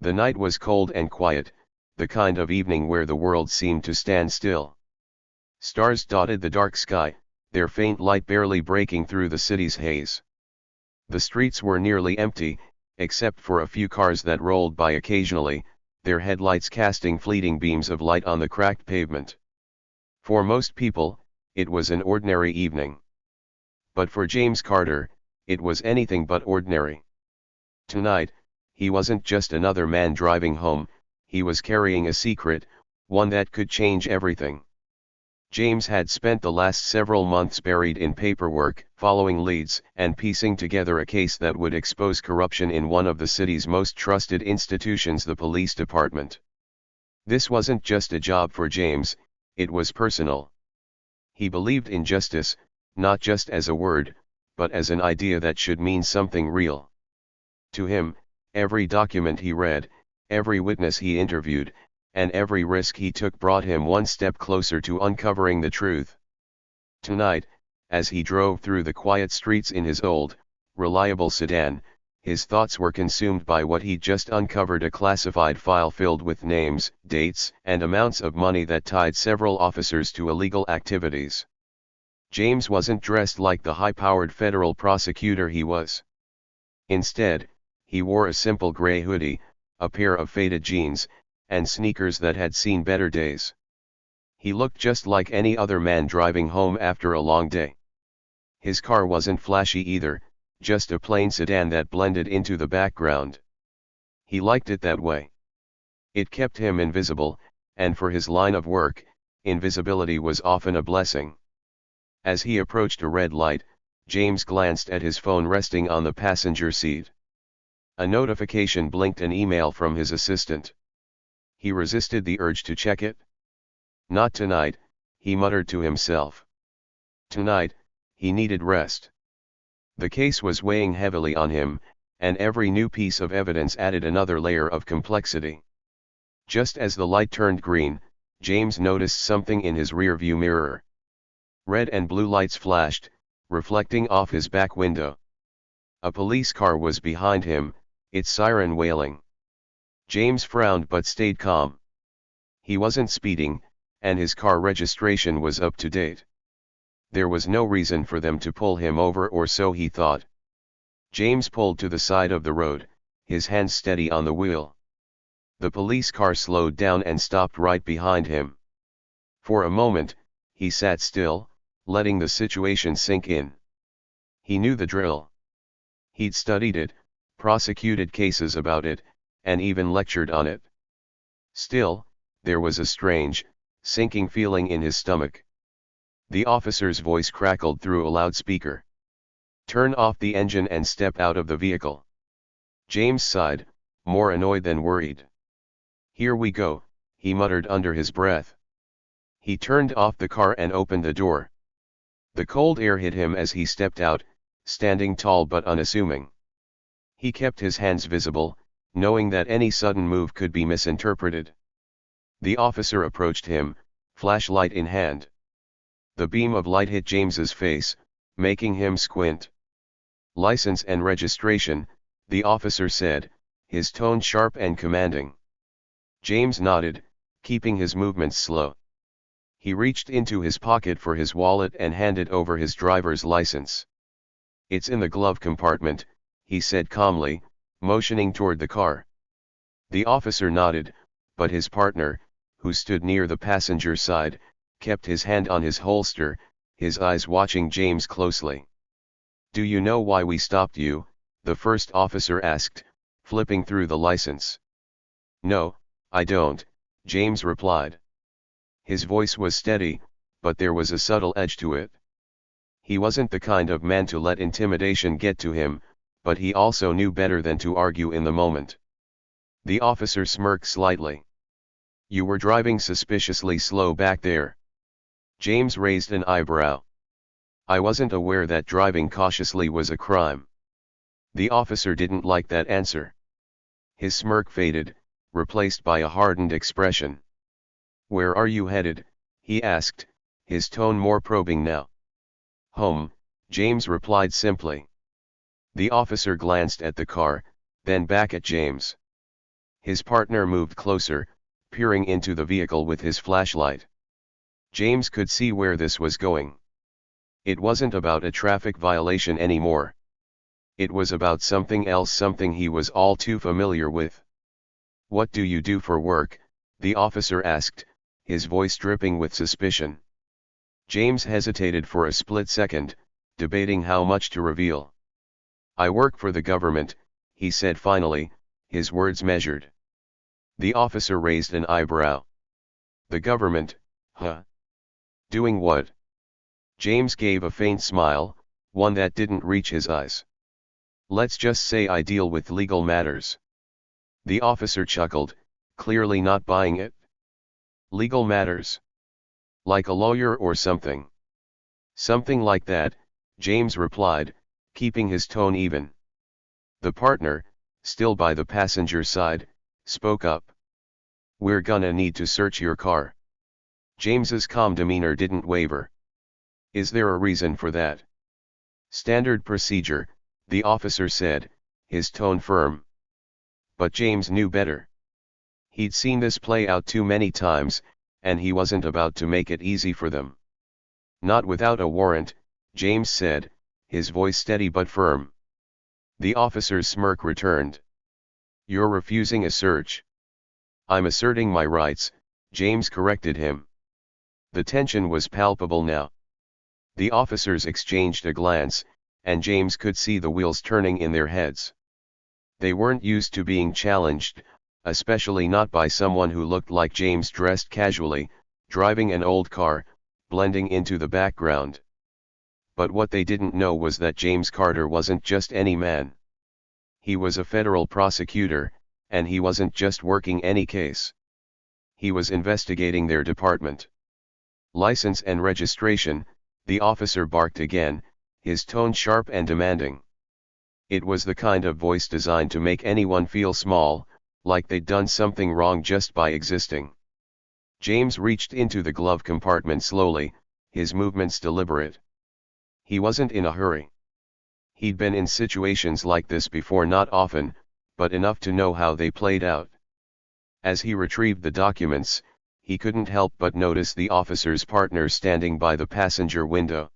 The night was cold and quiet, the kind of evening where the world seemed to stand still. Stars dotted the dark sky, their faint light barely breaking through the city's haze. The streets were nearly empty, except for a few cars that rolled by occasionally, their headlights casting fleeting beams of light on the cracked pavement. For most people, it was an ordinary evening. But for James Carter, it was anything but ordinary. Tonight, he wasn't just another man driving home, he was carrying a secret, one that could change everything. James had spent the last several months buried in paperwork, following leads, and piecing together a case that would expose corruption in one of the city's most trusted institutions, the police department. This wasn't just a job for James, it was personal. He believed in justice, not just as a word, but as an idea that should mean something real. To him, every document he read, every witness he interviewed, and every risk he took brought him one step closer to uncovering the truth. Tonight, as he drove through the quiet streets in his old, reliable sedan, his thoughts were consumed by what he'd just uncovered: a classified file filled with names, dates, and amounts of money that tied several officers to illegal activities. James wasn't dressed like the high-powered federal prosecutor he was. Instead, he wore a simple gray hoodie, a pair of faded jeans, and sneakers that had seen better days. He looked just like any other man driving home after a long day. His car wasn't flashy either, just a plain sedan that blended into the background. He liked it that way. It kept him invisible, and for his line of work, invisibility was often a blessing. As he approached a red light, James glanced at his phone resting on the passenger seat. A notification blinked, an email from his assistant. He resisted the urge to check it. Not tonight, he muttered to himself. Tonight, he needed rest. The case was weighing heavily on him, and every new piece of evidence added another layer of complexity. Just as the light turned green, James noticed something in his rearview mirror. Red and blue lights flashed, reflecting off his back window. A police car was behind him, its siren wailing. James frowned but stayed calm. He wasn't speeding, and his car registration was up to date. There was no reason for them to pull him over, or so he thought. James pulled to the side of the road, his hands steady on the wheel. The police car slowed down and stopped right behind him. For a moment, he sat still, letting the situation sink in. He knew the drill. He'd studied it, prosecuted cases about it, and even lectured on it. Still, there was a strange, sinking feeling in his stomach. The officer's voice crackled through a loudspeaker. "Turn off the engine and step out of the vehicle." James sighed, more annoyed than worried. "Here we go," he muttered under his breath. He turned off the car and opened the door. The cold air hit him as he stepped out, standing tall but unassuming. He kept his hands visible, knowing that any sudden move could be misinterpreted. The officer approached him, flashlight in hand. The beam of light hit James's face, making him squint. "License and registration," the officer said, his tone sharp and commanding. James nodded, keeping his movements slow. He reached into his pocket for his wallet and handed over his driver's license. "It's in the glove compartment," he said calmly, motioning toward the car. The officer nodded, but his partner, who stood near the passenger side, kept his hand on his holster, his eyes watching James closely. "Do you know why we stopped you?" the first officer asked, flipping through the license. "No, I don't," James replied. His voice was steady, but there was a subtle edge to it. He wasn't the kind of man to let intimidation get to him, but he also knew better than to argue in the moment. The officer smirked slightly. "You were driving suspiciously slow back there." James raised an eyebrow. "I wasn't aware that driving cautiously was a crime." The officer didn't like that answer. His smirk faded, replaced by a hardened expression. "Where are you headed?" he asked, his tone more probing now. "Home," James replied simply. The officer glanced at the car, then back at James. His partner moved closer, peering into the vehicle with his flashlight. James could see where this was going. It wasn't about a traffic violation anymore. It was about something else, something he was all too familiar with. "What do you do for work?" the officer asked, his voice dripping with suspicion. James hesitated for a split second, debating how much to reveal. "I work for the government," he said finally, his words measured. The officer raised an eyebrow. "The government, huh? Doing what?" James gave a faint smile, one that didn't reach his eyes. "Let's just say I deal with legal matters." The officer chuckled, clearly not buying it. "Legal matters? Like a lawyer or something?" "Something like that," James replied, keeping his tone even. The partner, still by the passenger side, spoke up. "We're gonna need to search your car." James's calm demeanor didn't waver. "Is there a reason for that?" "Standard procedure," the officer said, his tone firm. But James knew better. He'd seen this play out too many times, and he wasn't about to make it easy for them. "Not without a warrant," James said, his voice steady but firm. The officer's smirk returned. "You're refusing a search." "I'm asserting my rights," James corrected him. The tension was palpable now. The officers exchanged a glance, and James could see the wheels turning in their heads. They weren't used to being challenged, especially not by someone who looked like James, dressed casually, driving an old car, blending into the background. But what they didn't know was that James Carter wasn't just any man. He was a federal prosecutor, and he wasn't just working any case. He was investigating their department. "License and registration," the officer barked again, his tone sharp and demanding. It was the kind of voice designed to make anyone feel small, like they'd done something wrong just by existing. James reached into the glove compartment slowly, his movements deliberate. He wasn't in a hurry. He'd been in situations like this before, not often, but enough to know how they played out. As he retrieved the documents, he couldn't help but notice the officer's partner standing by the passenger window.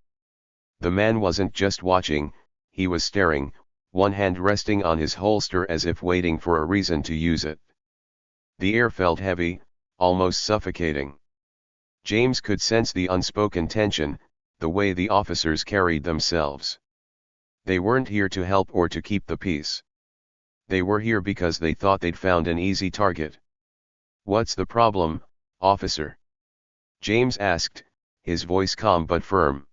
The man wasn't just watching, he was staring, one hand resting on his holster as if waiting for a reason to use it. The air felt heavy, almost suffocating. James could sense the unspoken tension, the way the officers carried themselves. They weren't here to help or to keep the peace. They were here because they thought they'd found an easy target. "What's the problem, officer?" James asked, his voice calm but firm.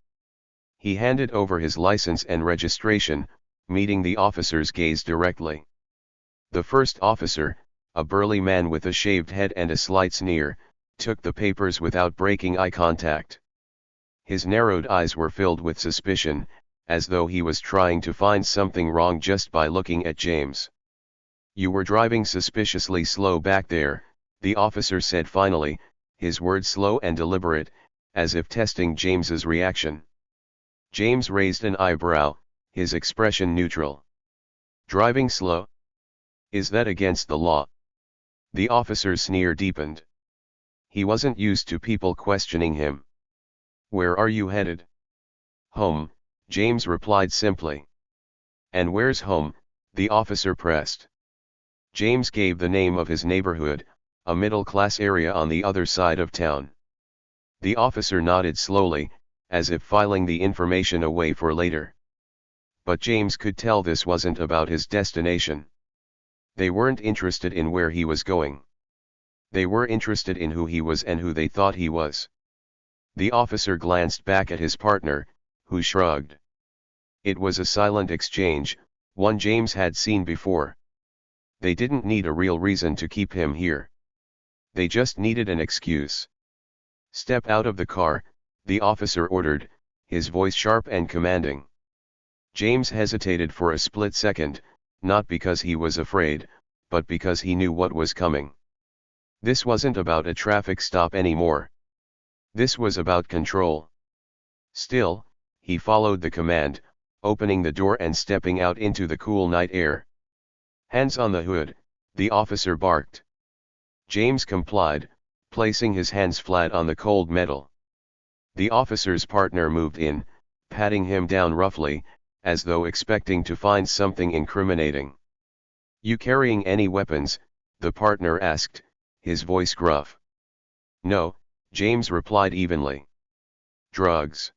He handed over his license and registration, meeting the officer's gaze directly. The first officer, a burly man with a shaved head and a slight sneer, took the papers without breaking eye contact. His narrowed eyes were filled with suspicion, as though he was trying to find something wrong just by looking at James. "You were driving suspiciously slow back there," the officer said finally, his words slow and deliberate, as if testing James's reaction. James raised an eyebrow, his expression neutral. "Driving slow? Is that against the law?" The officer's sneer deepened. He wasn't used to people questioning him. "Where are you headed?" "Home," James replied simply. "And where's home?" the officer pressed. James gave the name of his neighborhood, a middle-class area on the other side of town. The officer nodded slowly, as if filing the information away for later. But James could tell this wasn't about his destination. They weren't interested in where he was going. They were interested in who he was and who they thought he was. The officer glanced back at his partner, who shrugged. It was a silent exchange, one James had seen before. They didn't need a real reason to keep him here. They just needed an excuse. "Step out of the car," the officer ordered, his voice sharp and commanding. James hesitated for a split second, not because he was afraid, but because he knew what was coming. This wasn't about a traffic stop anymore. This was about control. Still, he followed the command, opening the door and stepping out into the cool night air. "Hands on the hood," the officer barked. James complied, placing his hands flat on the cold metal. The officer's partner moved in, patting him down roughly, as though expecting to find something incriminating. "You carrying any weapons?" the partner asked, his voice gruff. "No," James replied evenly. "Drugs?"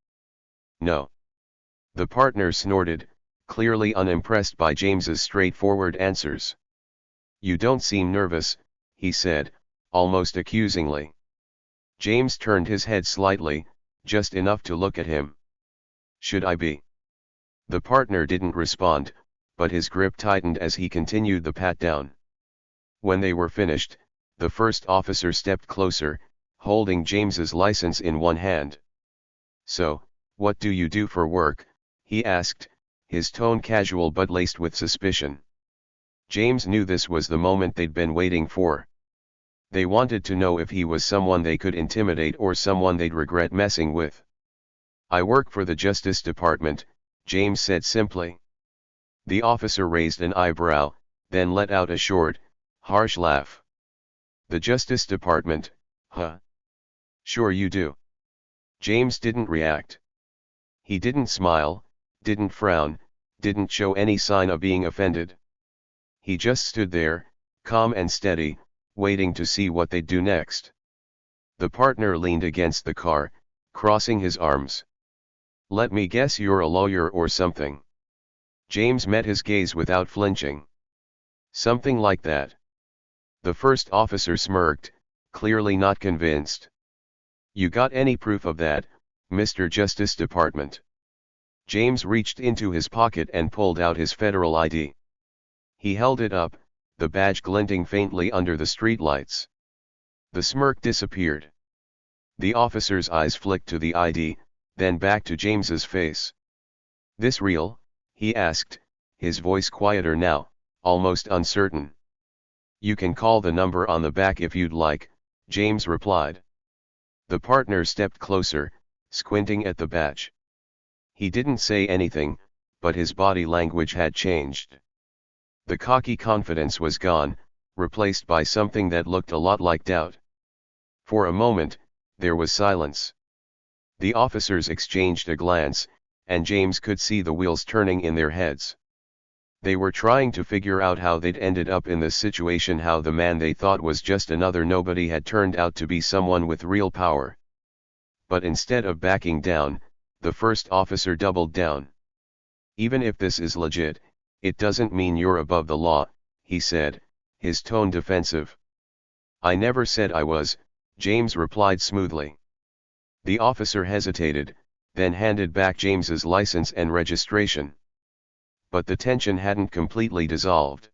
"No." The partner snorted, clearly unimpressed by James's straightforward answers. "You don't seem nervous," he said, almost accusingly. James turned his head slightly, just enough to look at him. "Should I be?" The partner didn't respond, but his grip tightened as he continued the pat-down. When they were finished, the first officer stepped closer, holding James's license in one hand. "So, what do you do for work?" he asked, his tone casual but laced with suspicion. James knew this was the moment they'd been waiting for. They wanted to know if he was someone they could intimidate or someone they'd regret messing with. "I work for the Justice Department," James said simply. The officer raised an eyebrow, then let out a short, harsh laugh. "The Justice Department, huh? Sure you do." James didn't react. He didn't smile, didn't frown, didn't show any sign of being offended. He just stood there, calm and steady, waiting to see what they'd do next. The partner leaned against the car, crossing his arms. "Let me guess you're a lawyer or something." James met his gaze without flinching. "Something like that." The first officer smirked, clearly not convinced. "You got any proof of that, Mr. Justice Department?" James reached into his pocket and pulled out his federal ID. He held it up, the badge glinting faintly under the streetlights. The smirk disappeared. The officer's eyes flicked to the ID, then back to James's face. "This real?" he asked, his voice quieter now, almost uncertain. "You can call the number on the back if you'd like," James replied. The partner stepped closer, squinting at the badge. He didn't say anything, but his body language had changed. The cocky confidence was gone, replaced by something that looked a lot like doubt. For a moment, there was silence. The officers exchanged a glance, and James could see the wheels turning in their heads. They were trying to figure out how they'd ended up in this situation, how the man they thought was just another nobody had turned out to be someone with real power. But instead of backing down, the first officer doubled down. "Even if this is legit, it doesn't mean you're above the law," he said, his tone defensive. "I never said I was," James replied smoothly. The officer hesitated, then handed back James's license and registration. But the tension hadn't completely dissolved.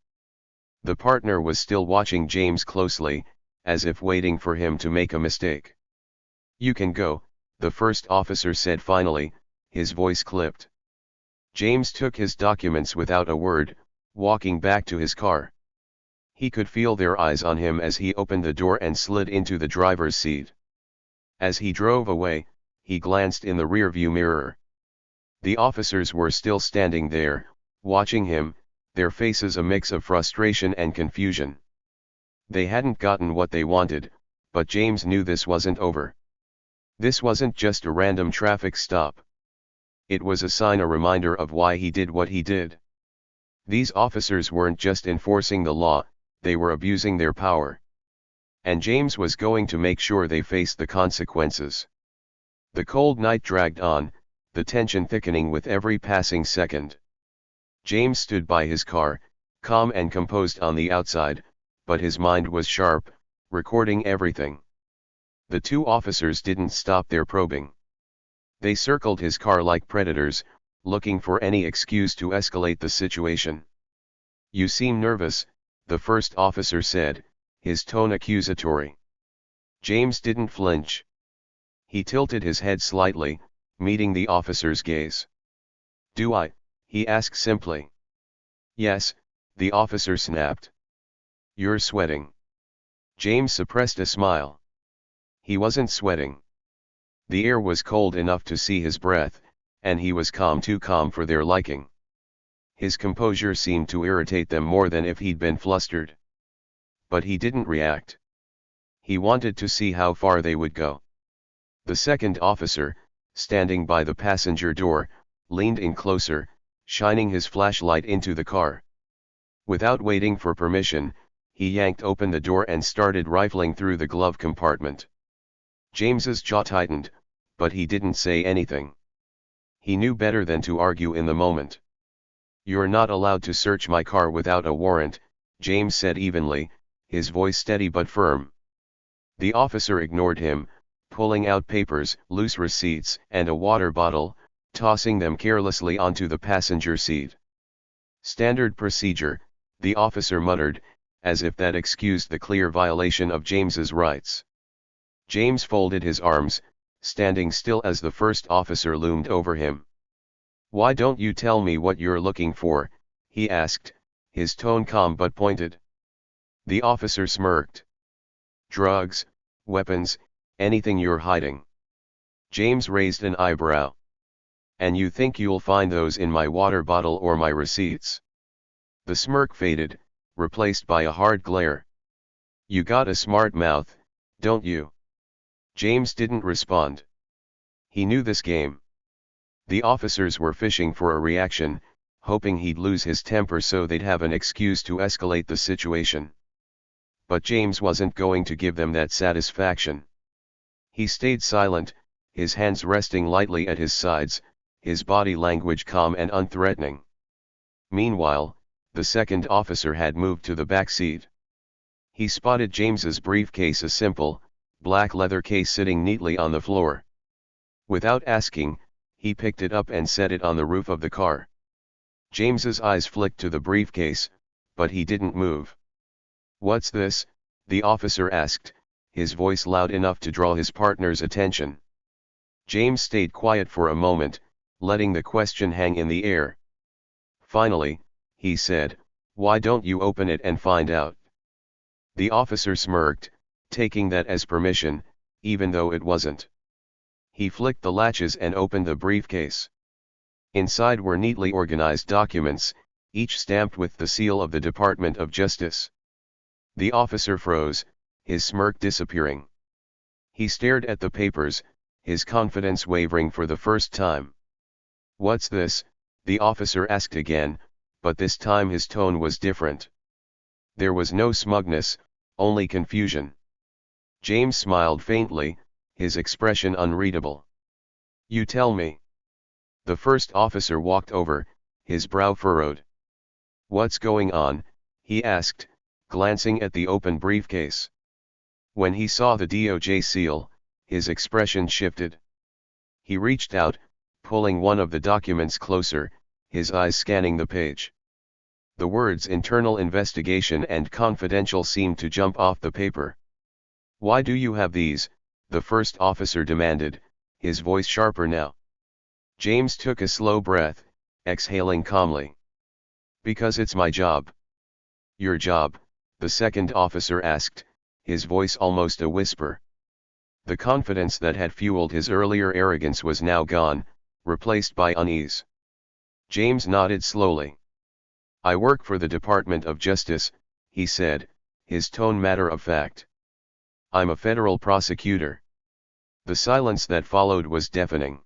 The partner was still watching James closely, as if waiting for him to make a mistake. "You can go," the first officer said finally, his voice clipped. James took his documents without a word, walking back to his car. He could feel their eyes on him as he opened the door and slid into the driver's seat. As he drove away, he glanced in the rearview mirror. The officers were still standing there, watching him, their faces a mix of frustration and confusion. They hadn't gotten what they wanted, but James knew this wasn't over. This wasn't just a random traffic stop. It was a sign, a reminder of why he did what he did. These officers weren't just enforcing the law, they were abusing their power. And James was going to make sure they faced the consequences. The cold night dragged on, the tension thickening with every passing second. James stood by his car, calm and composed on the outside, but his mind was sharp, recording everything. The two officers didn't stop their probing. They circled his car like predators, looking for any excuse to escalate the situation. "You seem nervous," the first officer said, his tone accusatory. James didn't flinch. He tilted his head slightly, meeting the officer's gaze. "Do I?" he asked simply. "Yes," the officer snapped. "You're sweating." James suppressed a smile. He wasn't sweating. The air was cold enough to see his breath, and he was calm, too calm for their liking. His composure seemed to irritate them more than if he'd been flustered. But he didn't react. He wanted to see how far they would go. The second officer, standing by the passenger door, leaned in closer, shining his flashlight into the car. Without waiting for permission, he yanked open the door and started rifling through the glove compartment. James's jaw tightened, but he didn't say anything. He knew better than to argue in the moment. "You're not allowed to search my car without a warrant," James said evenly, his voice steady but firm. The officer ignored him, pulling out papers, loose receipts, and a water bottle, tossing them carelessly onto the passenger seat. "Standard procedure," the officer muttered, as if that excused the clear violation of James's rights. James folded his arms, standing still as the first officer loomed over him. "Why don't you tell me what you're looking for?" he asked, his tone calm but pointed. The officer smirked. "Drugs, weapons, anything you're hiding." James raised an eyebrow. "And you think you'll find those in my water bottle or my receipts?" The smirk faded, replaced by a hard glare. "You got a smart mouth, don't you?" James didn't respond. He knew this game. The officers were fishing for a reaction, hoping he'd lose his temper so they'd have an excuse to escalate the situation. But James wasn't going to give them that satisfaction. He stayed silent, his hands resting lightly at his sides, his body language calm and unthreatening. Meanwhile, the second officer had moved to the back seat. He spotted James's briefcase, a simple, black leather case sitting neatly on the floor. Without asking, he picked it up and set it on the roof of the car. James's eyes flicked to the briefcase, but he didn't move. "What's this?" the officer asked, his voice loud enough to draw his partner's attention. James stayed quiet for a moment, letting the question hang in the air. Finally, he said, "Why don't you open it and find out?" The officer smirked, taking that as permission, even though it wasn't. He flicked the latches and opened the briefcase. Inside were neatly organized documents, each stamped with the seal of the Department of Justice. The officer froze, his smirk disappearing. He stared at the papers, his confidence wavering for the first time. "What's this?" the officer asked again, but this time his tone was different. There was no smugness, only confusion. James smiled faintly, his expression unreadable. "You tell me." The first officer walked over, his brow furrowed. "What's going on?" he asked, glancing at the open briefcase. When he saw the DOJ seal, his expression shifted. He reached out, pulling one of the documents closer, his eyes scanning the page. The words "internal investigation" and "confidential" seemed to jump off the paper. "Why do you have these?" the first officer demanded, his voice sharper now. James took a slow breath, exhaling calmly. "Because it's my job." "Your job?" the second officer asked, his voice almost a whisper. The confidence that had fueled his earlier arrogance was now gone, replaced by unease. James nodded slowly. "I work for the Department of Justice," he said, his tone matter of fact. "I'm a federal prosecutor." The silence that followed was deafening.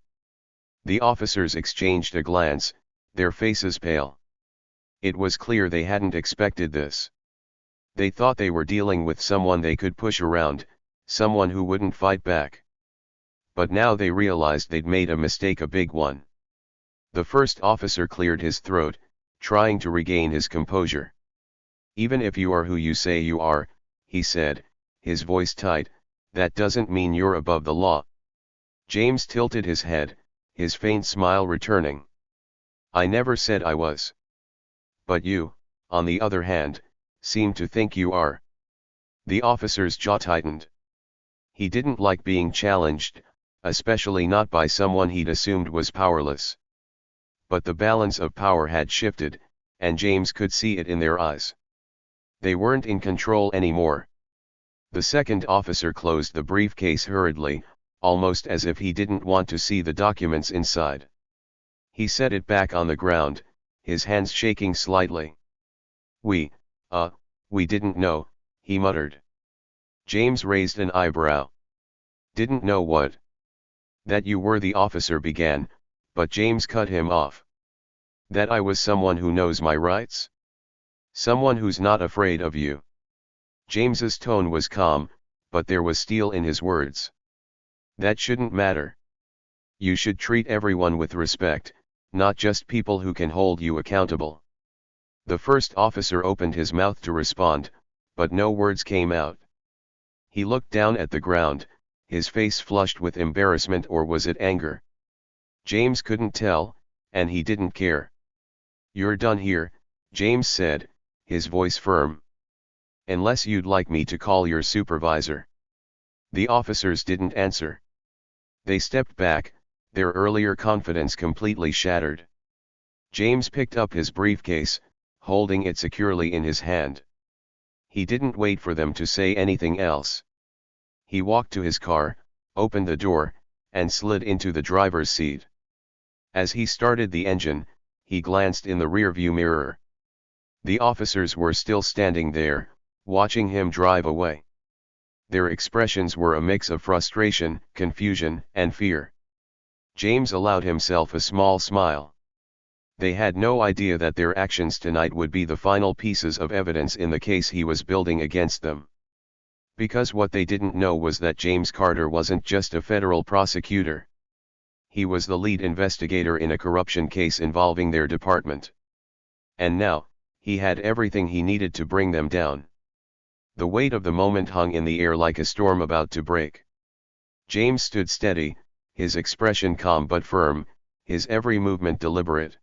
The officers exchanged a glance, their faces pale. It was clear they hadn't expected this. They thought they were dealing with someone they could push around, someone who wouldn't fight back. But now they realized they'd made a mistake, a big one. The first officer cleared his throat, trying to regain his composure. "Even if you are who you say you are," he said, his voice tight, "that doesn't mean you're above the law." James tilted his head, his faint smile returning. "I never said I was. But you, on the other hand, seem to think you are." The officer's jaw tightened. He didn't like being challenged, especially not by someone he'd assumed was powerless. But the balance of power had shifted, and James could see it in their eyes. They weren't in control anymore. The second officer closed the briefcase hurriedly, almost as if he didn't want to see the documents inside. He set it back on the ground, his hands shaking slightly. We didn't know," he muttered. James raised an eyebrow. Didn't know what? That you were the officer began, but James cut him off. That I was someone who knows my rights? Someone who's not afraid of you. James's tone was calm, but there was steel in his words. That shouldn't matter. You should treat everyone with respect, not just people who can hold you accountable. The first officer opened his mouth to respond, but no words came out. He looked down at the ground, his face flushed with embarrassment, or was it anger? James couldn't tell, and he didn't care. You're done here, James said, his voice firm. Unless you'd like me to call your supervisor. The officers didn't answer. They stepped back, their earlier confidence completely shattered. James picked up his briefcase, holding it securely in his hand. He didn't wait for them to say anything else. He walked to his car, opened the door, and slid into the driver's seat. As he started the engine, he glanced in the rearview mirror. The officers were still standing there, watching him drive away. Their expressions were a mix of frustration, confusion, and fear. James allowed himself a small smile. They had no idea that their actions tonight would be the final pieces of evidence in the case he was building against them. Because what they didn't know was that James Carter wasn't just a federal prosecutor. He was the lead investigator in a corruption case involving their department. And now, he had everything he needed to bring them down. The weight of the moment hung in the air like a storm about to break. James stood steady, his expression calm but firm, his every movement deliberate.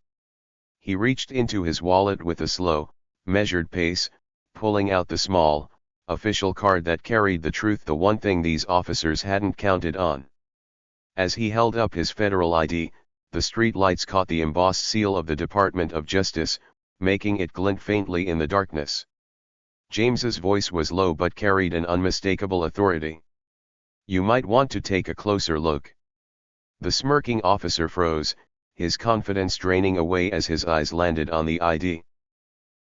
He reached into his wallet with a slow, measured pace, pulling out the small, official card that carried the truth, the one thing these officers hadn't counted on. As he held up his federal ID, the street lights caught the embossed seal of the Department of Justice, making it glint faintly in the darkness. James's voice was low but carried an unmistakable authority. You might want to take a closer look. The smirking officer froze, his confidence draining away as his eyes landed on the ID.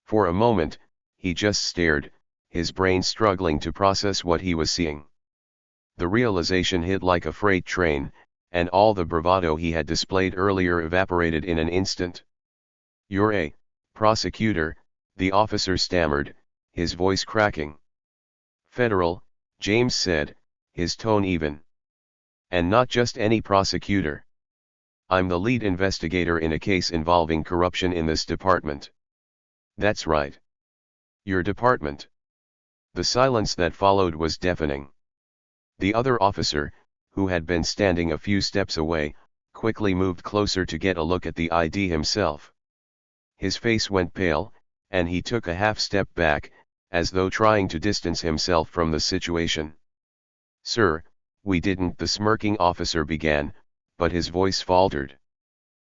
For a moment, he just stared, his brain struggling to process what he was seeing. The realization hit like a freight train, and all the bravado he had displayed earlier evaporated in an instant. You're a prosecutor, the officer stammered, his voice cracking. Federal, James said, his tone even. And not just any prosecutor. I'm the lead investigator in a case involving corruption in this department. That's right. Your department. The silence that followed was deafening. The other officer, who had been standing a few steps away, quickly moved closer to get a look at the ID himself. His face went pale, and he took a half step back, as though trying to distance himself from the situation. Sir, we didn't, the smirking officer began, but his voice faltered.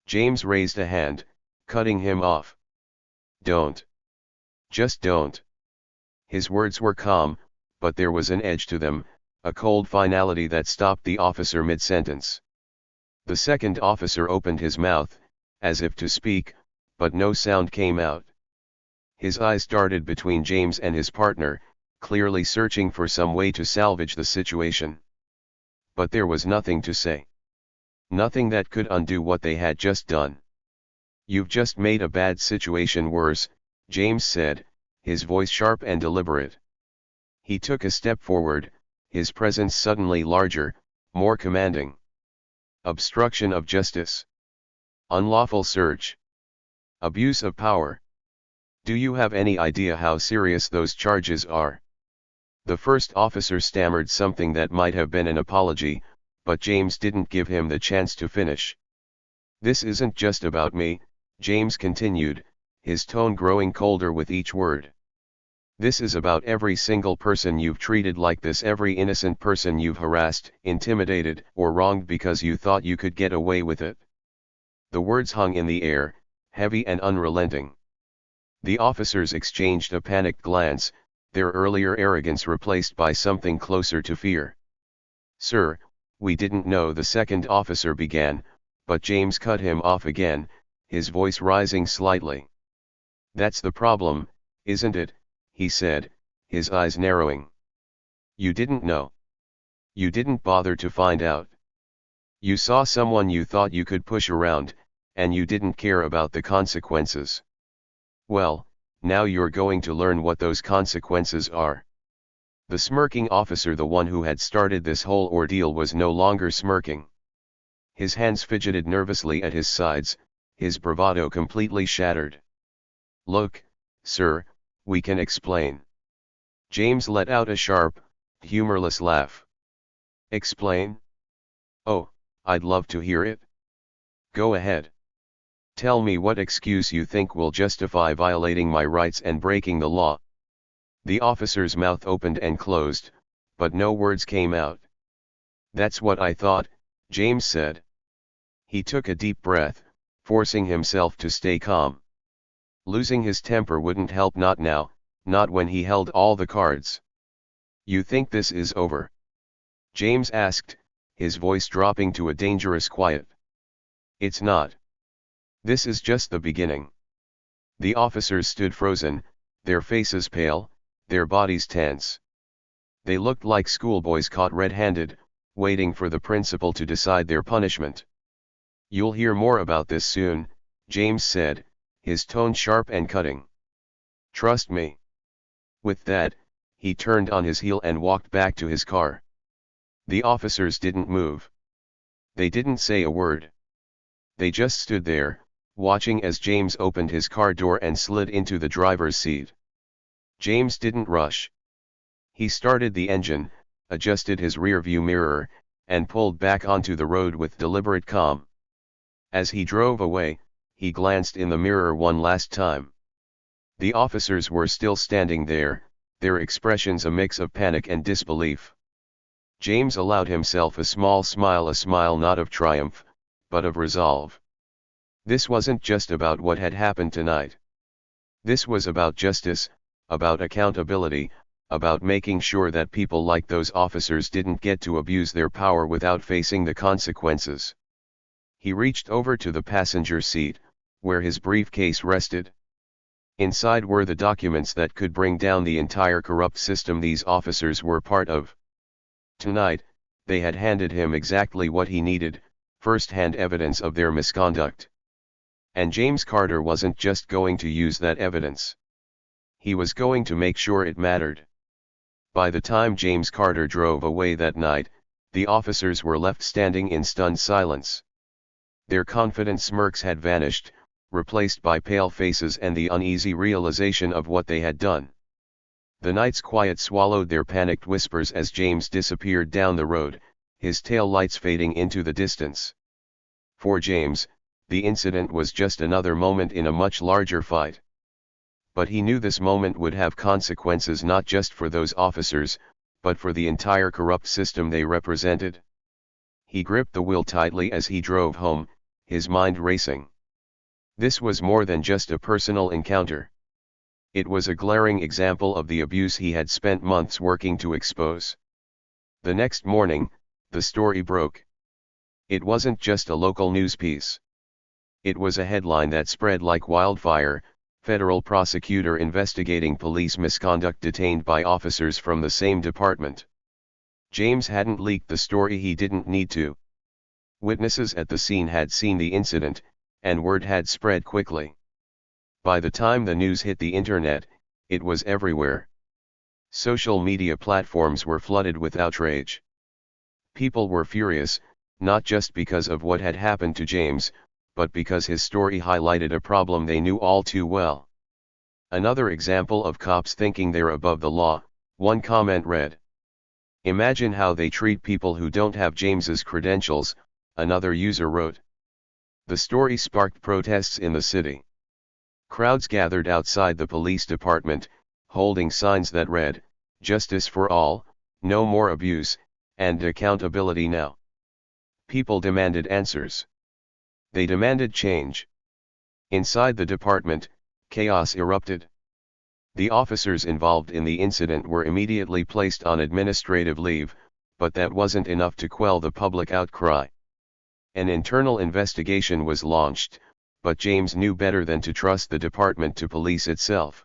James raised a hand, cutting him off. Don't. Just don't. His words were calm, but there was an edge to them, a cold finality that stopped the officer mid-sentence. The second officer opened his mouth, as if to speak, but no sound came out. His eyes darted between James and his partner, clearly searching for some way to salvage the situation. But there was nothing to say. Nothing that could undo what they had just done. You've just made a bad situation worse, James said, his voice sharp and deliberate. He took a step forward, his presence suddenly larger, more commanding. Obstruction of justice. Unlawful search. Abuse of power. Do you have any idea how serious those charges are? The first officer stammered something that might have been an apology, but James didn't give him the chance to finish. This isn't just about me, James continued, his tone growing colder with each word. This is about every single person you've treated like this, every innocent person you've harassed, intimidated, or wronged because you thought you could get away with it. The words hung in the air, heavy and unrelenting. The officers exchanged a panicked glance, their earlier arrogance replaced by something closer to fear. Sir, we didn't know, the second officer began, but James cut him off again, his voice rising slightly. That's the problem, isn't it? He said, his eyes narrowing. You didn't know. You didn't bother to find out. You saw someone you thought you could push around, and you didn't care about the consequences. Well, now you're going to learn what those consequences are. The smirking officer, the one who had started this whole ordeal, was no longer smirking. His hands fidgeted nervously at his sides, his bravado completely shattered. Look, sir, we can explain. James let out a sharp, humorless laugh. Explain? Oh, I'd love to hear it. Go ahead. Tell me what excuse you think will justify violating my rights and breaking the law. The officer's mouth opened and closed, but no words came out. That's what I thought, James said. He took a deep breath, forcing himself to stay calm. Losing his temper wouldn't help, not now, not when he held all the cards. You think this is over? James asked, his voice dropping to a dangerous quiet. It's not. This is just the beginning. The officers stood frozen, their faces pale, their bodies tense. They looked like schoolboys caught red-handed, waiting for the principal to decide their punishment. You'll hear more about this soon, James said, his tone sharp and cutting. Trust me. With that, he turned on his heel and walked back to his car. The officers didn't move. They didn't say a word. They just stood there, watching as James opened his car door and slid into the driver's seat. James didn't rush. He started the engine, adjusted his rearview mirror, and pulled back onto the road with deliberate calm. As he drove away, he glanced in the mirror one last time. The officers were still standing there, their expressions a mix of panic and disbelief. James allowed himself a small smile not of triumph, but of resolve. This wasn't just about what had happened tonight. This was about justice, about accountability, about making sure that people like those officers didn't get to abuse their power without facing the consequences. He reached over to the passenger seat, where his briefcase rested. Inside were the documents that could bring down the entire corrupt system these officers were part of. Tonight, they had handed him exactly what he needed, first-hand evidence of their misconduct. And James Carter wasn't just going to use that evidence. He was going to make sure it mattered. By the time James Carter drove away that night, the officers were left standing in stunned silence. Their confident smirks had vanished, replaced by pale faces and the uneasy realization of what they had done. The night's quiet swallowed their panicked whispers as James disappeared down the road, his tail lights fading into the distance. For James, the incident was just another moment in a much larger fight. But he knew this moment would have consequences not just for those officers, but for the entire corrupt system they represented. He gripped the wheel tightly as he drove home, his mind racing. This was more than just a personal encounter. It was a glaring example of the abuse he had spent months working to expose. The next morning, the story broke. It wasn't just a local news piece. It was a headline that spread like wildfire: Federal prosecutor investigating police misconduct, detained by officers from the same department. James hadn't leaked the story, he didn't need to. Witnesses at the scene had seen the incident, and word had spread quickly. By the time the news hit the internet, it was everywhere. Social media platforms were flooded with outrage. People were furious, not just because of what had happened to James, but because his story highlighted a problem they knew all too well. Another example of cops thinking they're above the law, one comment read. Imagine how they treat people who don't have James's credentials, another user wrote. The story sparked protests in the city. Crowds gathered outside the police department, holding signs that read, "Justice for all, no more abuse, and accountability now." People demanded answers. They demanded change. Inside the department, chaos erupted. The officers involved in the incident were immediately placed on administrative leave, but that wasn't enough to quell the public outcry. An internal investigation was launched, but James knew better than to trust the department to police itself.